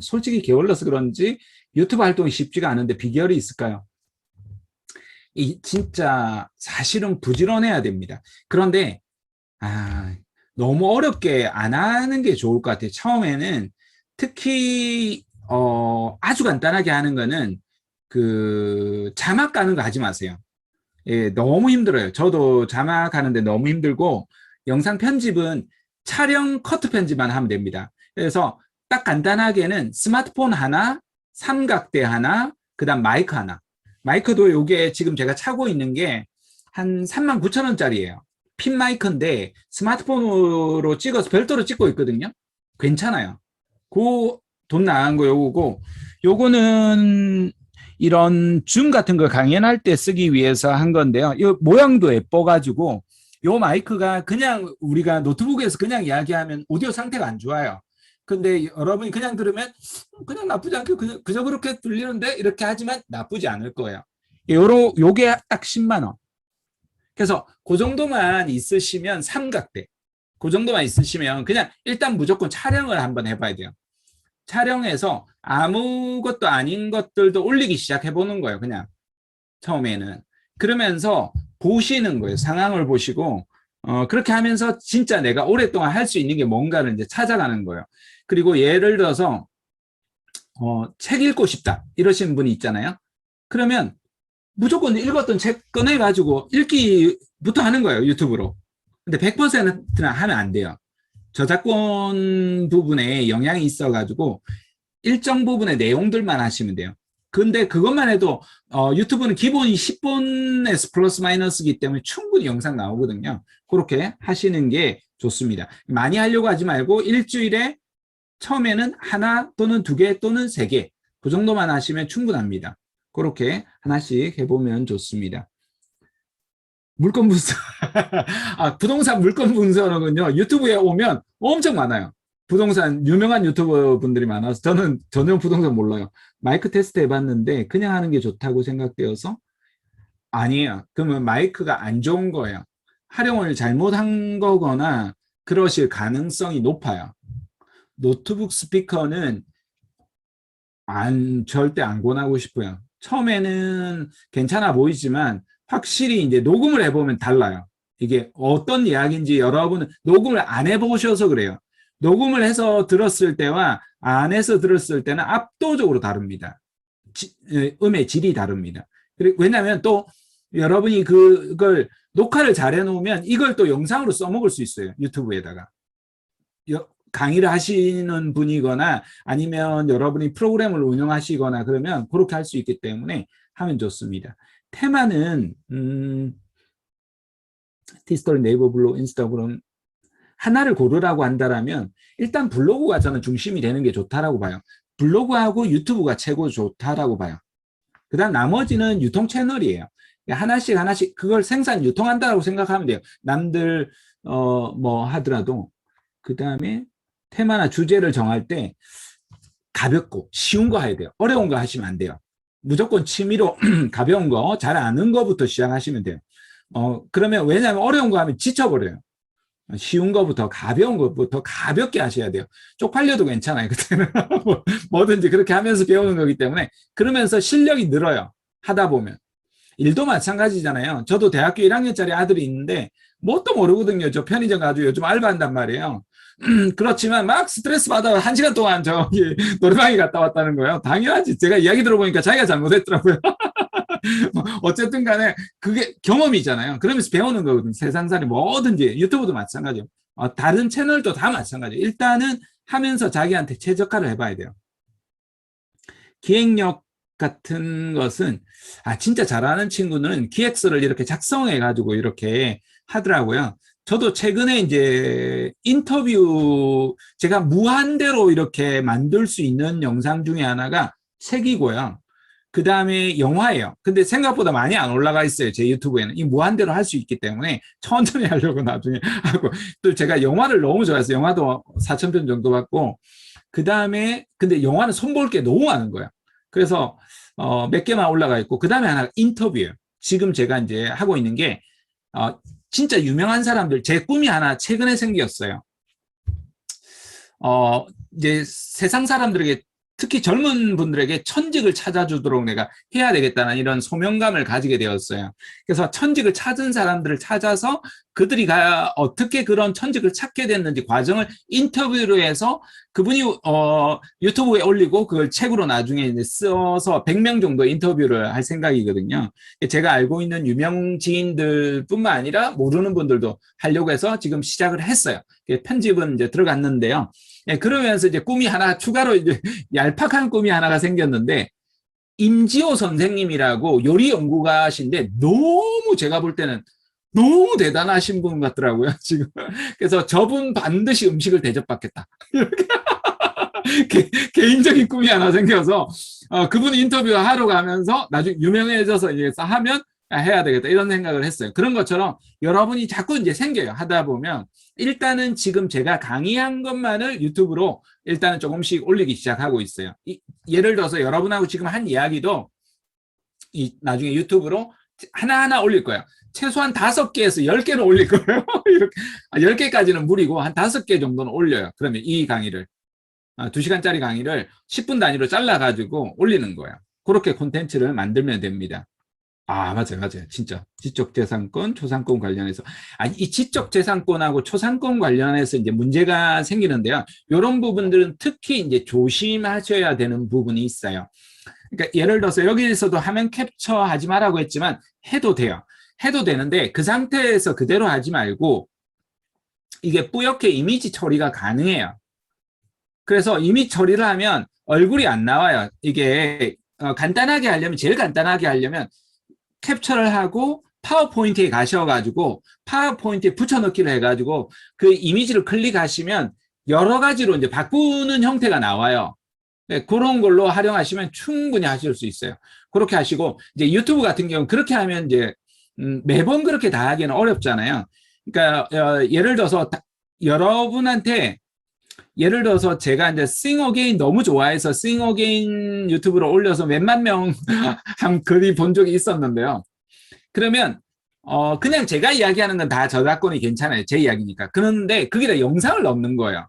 솔직히 게을러서 그런지 유튜브 활동이 쉽지가 않은데 비결이 있을까요? 이 진짜 사실은 부지런해야 됩니다. 그런데 아, 너무 어렵게 안 하는 게 좋을 것 같아요. 처음에는 특히 아주 간단하게 하는 거는 그 자막 가는 거 하지 마세요. 예, 너무 힘들어요. 저도 자막 하는데 너무 힘들고 영상 편집은 촬영 커트 편집만 하면 됩니다. 그래서 딱 간단하게는 스마트폰 하나, 삼각대 하나, 그다음 마이크 하나. 마이크도 요게 지금 제가 차고 있는 게 한 39,000원짜리예요. 핀 마이크인데 스마트폰으로 찍어서 별도로 찍고 있거든요. 괜찮아요. 그 돈 나간 거 요거고, 요거는 이런 줌 같은 거 강연할 때 쓰기 위해서 한 건데요. 이 모양도 예뻐가지고 요 마이크가 그냥 우리가 노트북에서 그냥 이야기하면 오디오 상태가 안 좋아요. 근데 여러분이 그냥 들으면 그냥 나쁘지 않게 그저 그렇게 들리는데 이렇게 하지만 나쁘지 않을 거예요. 요게 딱 10만 원. 그래서 그 정도만 있으시면 삼각대. 그 정도만 있으시면 그냥 일단 무조건 촬영을 한번 해봐야 돼요. 촬영해서 아무것도 아닌 것들도 올리기 시작해보는 거예요. 그냥 처음에는. 그러면서 보시는 거예요. 상황을 보시고 그렇게 하면서 진짜 내가 오랫동안 할 수 있는 게 뭔가를 이제 찾아가는 거예요. 그리고 예를 들어서 책 읽고 싶다 이러시는 분이 있잖아요. 그러면 무조건 읽었던 책 꺼내가지고 읽기부터 하는 거예요. 유튜브로. 근데 100%나 하면 안 돼요. 저작권 부분에 영향이 있어가지고 일정 부분의 내용들만 하시면 돼요. 근데 그것만 해도 유튜브는 기본이 10분에서 플러스 마이너스이기 때문에 충분히 영상 나오거든요. 그렇게 하시는 게 좋습니다. 많이 하려고 하지 말고 일주일에 처음에는 하나 또는 두 개 또는 세 개 그 정도만 하시면 충분합니다. 그렇게 하나씩 해보면 좋습니다. 물건 분석. 부동산 물건 분석은요, 유튜브에 오면 엄청 많아요. 부동산, 유명한 유튜버 분들이 많아서 저는 전혀 부동산 몰라요. 마이크 테스트 해봤는데 그냥 하는 게 좋다고 생각되어서 아니에요. 그러면 마이크가 안 좋은 거예요. 활용을 잘못한 거거나 그러실 가능성이 높아요. 노트북 스피커는 절대 안 권하고 싶어요. 처음에는 괜찮아 보이지만 확실히 이제 녹음을 해보면 달라요. 이게 어떤 이야기인지 여러분은 녹음을 안 해보셔서 그래요. 녹음을 해서 들었을 때와 안 해서 들었을 때는 압도적으로 다릅니다. 음의 질이 다릅니다. 그리고 왜냐하면 또 여러분이 그걸 녹화를 잘 해놓으면 이걸 또 영상으로 써먹을 수 있어요. 유튜브에다가. 강의를 하시는 분이거나 아니면 여러분이 프로그램을 운영하시거나 그러면 그렇게 할 수 있기 때문에 하면 좋습니다. 테마는 티스토리, 네이버 블로그, 인스타그램 하나를 고르라고 한다면 일단 블로그가 저는 중심이 되는 게 좋다라고 봐요. 블로그하고 유튜브가 최고 좋다라고 봐요. 그 다음 나머지는 유통 채널이에요. 하나씩 하나씩 그걸 생산 유통한다고 생각하면 돼요. 남들 뭐 하더라도. 그 다음에 테마나 주제를 정할 때 가볍고 쉬운 거 해야 돼요. 어려운 거 하시면 안 돼요. 무조건 취미로 가벼운 거, 잘 아는 거부터 시작하시면 돼요. 그러면 왜냐하면 어려운 거 하면 지쳐버려요. 쉬운 거부터 가벼운 거부터 가볍게 하셔야 돼요. 쪽팔려도 괜찮아요. 그때는 뭐든지 그렇게 하면서 배우는 거기 때문에 그러면서 실력이 늘어요. 하다 보면. 일도 마찬가지잖아요. 저도 대학교 1학년짜리 아들이 있는데 뭣도 모르거든요. 저 편의점 가지고 요즘 알바한단 말이에요. 그렇지만 막 스트레스 받아 1시간 동안 저기 노래방에 갔다 왔다는 거예요. 당연하지. 제가 이야기 들어보니까 자기가 잘못했더라고요. 어쨌든 간에 그게 경험이잖아요. 그러면서 배우는 거거든요. 세상살이 뭐든지 유튜브도 마찬가지예요. 다른 채널도 다 마찬가지예요. 일단은 하면서 자기한테 최적화를 해봐야 돼요. 기획력 같은 것은 진짜 잘하는 친구는 기획서를 이렇게 작성해 가지고 이렇게 하더라고요. 저도 최근에 이제 인터뷰 제가 무한대로 이렇게 만들 수 있는 영상 중에 하나가 책이고요. 그 다음에 영화예요. 근데 생각보다 많이 안 올라가 있어요. 제 유튜브에는. 이 무한대로 할 수 있기 때문에 천천히 하려고 나중에 하고. 또 제가 영화를 너무 좋아해서 영화도 4,000편 정도 봤고, 그 다음에 근데 영화는 손볼 게 너무 많은 거예요. 그래서 몇 개만 올라가 있고 그 다음에 하나 인터뷰예요. 지금 제가 이제 하고 있는 게 진짜 유명한 사람들 제 꿈이 하나 최근에 생겼어요. 이제 세상 사람들에게 특히 젊은 분들에게 천직을 찾아주도록 내가 해야 되겠다는 이런 소명감을 가지게 되었어요. 그래서 천직을 찾은 사람들을 찾아서 그들이 어떻게 그런 천직을 찾게 됐는지 과정을 인터뷰로 해서 그분이 유튜브에 올리고 그걸 책으로 나중에 이제 써서 100명 정도 인터뷰를 할 생각이거든요. 제가 알고 있는 유명 지인들뿐만 아니라 모르는 분들도 하려고 해서 지금 시작을 했어요. 편집은 이제 들어갔는데요. 그러면서 이제 꿈이 하나 추가로 이제 얄팍한 꿈이 하나가 생겼는데, 임지호 선생님이라고 요리 연구가신데 너무 제가 볼 때는 너무 대단하신 분 같더라고요, 지금. 그래서 저분 반드시 음식을 대접받겠다. 개인적인 꿈이 하나 생겨서 그분 인터뷰하러 가면서 나중에 유명해져서 이제 하면 해야 되겠다 이런 생각을 했어요. 그런 것처럼 여러분이 자꾸 이제 생겨요. 하다 보면 일단은 지금 제가 강의한 것만을 유튜브로 일단은 조금씩 올리기 시작하고 있어요. 예를 들어서 여러분하고 지금 한 이야기도 나중에 유튜브로 하나하나 올릴 거예요. 최소한 5개에서 10개는 올릴 거예요. 이렇게 10개까지는 무리고 한 5개 정도는 올려요. 그러면 이 강의를 2시간짜리 강의를 10분 단위로 잘라가지고 올리는 거예요. 그렇게 콘텐츠를 만들면 됩니다. 맞아요. 진짜. 지적재산권, 초상권 관련해서. 이 지적재산권하고 초상권 관련해서 이제 문제가 생기는데요. 이런 부분들은 특히 이제 조심하셔야 되는 부분이 있어요. 그러니까 예를 들어서 여기에서도 화면 캡처 하지 말라고 했지만 해도 돼요. 해도 되는데 그 상태에서 그대로 하지 말고 이게 뿌옇게 이미지 처리가 가능해요. 그래서 이미지 처리를 하면 얼굴이 안 나와요. 이게 간단하게 하려면, 제일 간단하게 하려면 캡처를 하고 파워포인트에 가셔가지고 파워포인트에 붙여넣기를 해가지고 그 이미지를 클릭하시면 여러 가지로 이제 바꾸는 형태가 나와요. 네, 그런 걸로 활용하시면 충분히 하실 수 있어요. 그렇게 하시고 이제 유튜브 같은 경우는 그렇게 하면 이제 매번 그렇게 다 하기는 어렵잖아요. 그러니까 예를 들어서 여러분한테 예를 들어서 제가 이제 Sing Again 너무 좋아해서 Sing Again 유튜브로 올려서 몇만 명 한 글이 본 적이 있었는데요. 그러면 그냥 제가 이야기하는 건 다 저작권이 괜찮아요. 제 이야기니까. 그런데 거기다 영상을 넣는 거예요.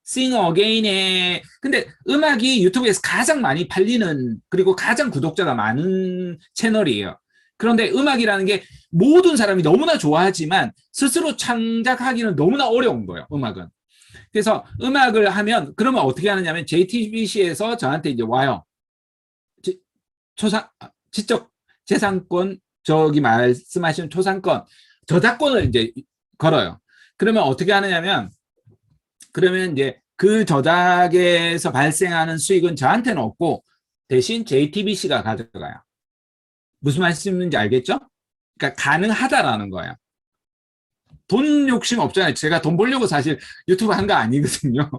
Sing Again에 근데 음악이 유튜브에서 가장 많이 팔리는 그리고 가장 구독자가 많은 채널이에요. 그런데 음악이라는 게 모든 사람이 너무나 좋아하지만 스스로 창작하기는 너무나 어려운 거예요. 음악은. 그래서 음악을 하면 그러면 어떻게 하느냐면 JTBC에서 저한테 이제 와요. 지적 재산권 저기 말씀하신 초상권 저작권을 이제 걸어요. 그러면 어떻게 하느냐면 그러면 이제 그 저작에서 발생하는 수익은 저한테는 없고 대신 JTBC가 가져가요. 무슨 말씀인지 알겠죠? 그러니까 가능하다라는 거예요. 돈 욕심 없잖아요. 제가 돈 벌려고 사실 유튜브 한 거 아니거든요.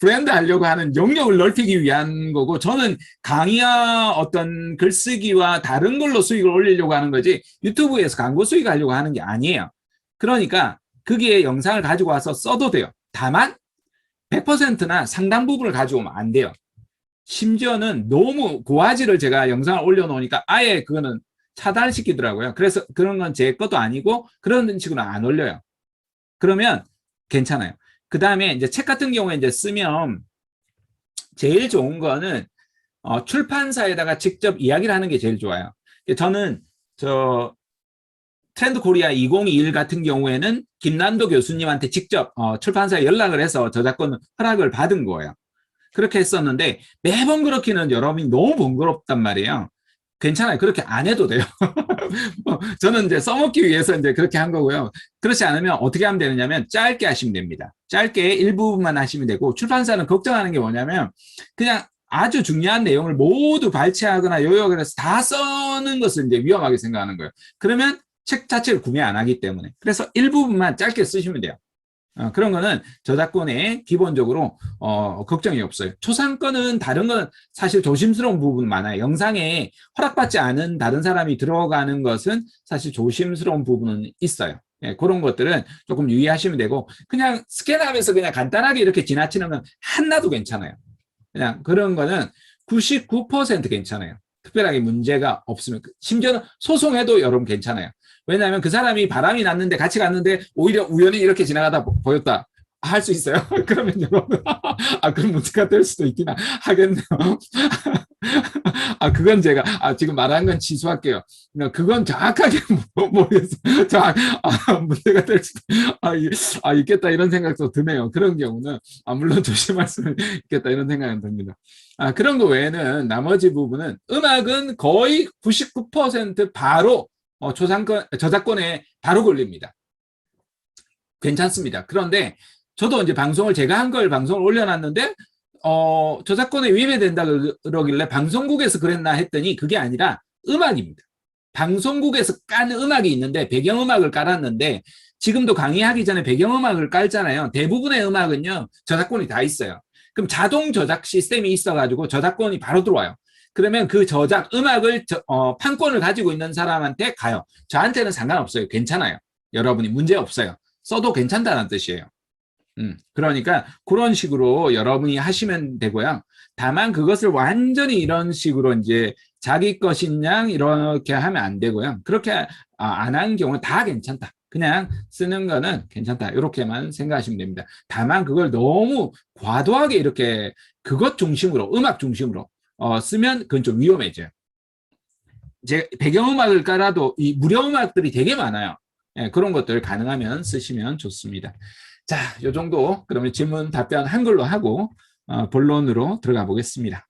브랜드 하려고 하는 영역을 넓히기 위한 거고 저는 강의와 어떤 글쓰기와 다른 걸로 수익을 올리려고 하는 거지 유튜브에서 광고 수익을 하려고 하는 게 아니에요. 그러니까 거기에 영상을 가지고 와서 써도 돼요. 다만 100%나 상당 부분을 가지고 오면 안 돼요. 심지어는 너무 고화질을 제가 영상을 올려놓으니까 아예 그거는 차단시키더라고요. 그래서 그런 건 제 것도 아니고 그런 식으로 안 올려요. 그러면 괜찮아요. 그 다음에 이제 책 같은 경우에 이제 쓰면 제일 좋은 거는 출판사에다가 직접 이야기를 하는 게 제일 좋아요. 저는 트렌드 코리아 2021 같은 경우에는 김난도 교수님한테 직접 출판사에 연락을 해서 저작권 허락을 받은 거예요. 그렇게 했었는데 매번 그렇기는 여러분이 너무 번거롭단 말이에요. 괜찮아요. 그렇게 안 해도 돼요. 저는 이제 써먹기 위해서 이제 그렇게 한 거고요. 그렇지 않으면 어떻게 하면 되느냐면 짧게 하시면 됩니다. 짧게 일부분만 하시면 되고 출판사는 걱정하는 게 뭐냐면 그냥 아주 중요한 내용을 모두 발췌하거나 요약을 해서 다 써는 것을 이제 위험하게 생각하는 거예요. 그러면 책 자체를 구매 안 하기 때문에. 그래서 일부분만 짧게 쓰시면 돼요. 그런 거는 저작권에 기본적으로 걱정이 없어요. 초상권은 다른 건 사실 조심스러운 부분 많아요. 영상에 허락받지 않은 다른 사람이 들어가는 것은 사실 조심스러운 부분은 있어요. 예, 그런 것들은 조금 유의하시면 되고 그냥 스캔하면서 그냥 간단하게 이렇게 지나치는 건 하나도 괜찮아요. 그냥 그런 거는 99% 괜찮아요. 특별하게 문제가 없으면 심지어는 소송해도 여러분 괜찮아요. 왜냐하면 그 사람이 바람이 났는데 같이 갔는데 오히려 우연히 이렇게 지나가다 보였다. 할 수 있어요. 그러면 여러분, 그럼 문제가 될 수도 있긴 하겠네요. 그건 제가, 지금 말한 건 취소할게요. 그건 정확하게 모르겠어요. 문제가 될 수도, 있겠다 이런 생각도 드네요. 그런 경우는, 물론 조심할 수는 있겠다 이런 생각은 듭니다. 그런 거 외에는 나머지 부분은 음악은 거의 99% 바로 저작권에 바로 걸립니다. 괜찮습니다. 그런데 저도 이제 방송을 제가 한 걸 방송을 올려놨는데 저작권에 위배된다 그러길래 방송국에서 그랬나 했더니 그게 아니라 음악입니다. 방송국에서 깐 음악이 있는데 배경음악을 깔았는데 지금도 강의하기 전에 배경음악을 깔잖아요. 대부분의 음악은요 저작권이 다 있어요. 그럼 자동 저작 시스템이 있어가지고 저작권이 바로 들어와요. 그러면 그 저작 음악을 판권을 가지고 있는 사람한테 가요. 저한테는 상관없어요. 괜찮아요. 여러분이 문제 없어요. 써도 괜찮다는 뜻이에요. 그러니까 그런 식으로 여러분이 하시면 되고요. 다만 그것을 완전히 이런 식으로 이제 자기 것인 양 이렇게 하면 안 되고요. 그렇게 안 하는 경우는 다 괜찮다. 그냥 쓰는 거는 괜찮다. 이렇게만 생각하시면 됩니다. 다만 그걸 너무 과도하게 이렇게 그것 중심으로 음악 중심으로 쓰면 그건 좀 위험해져요. 제 배경음악을 깔아도 이 무료 음악들이 되게 많아요. 예, 그런 것들 가능하면 쓰시면 좋습니다. 자, 요 정도 그러면 질문 답변 한글로 하고 본론으로 들어가 보겠습니다.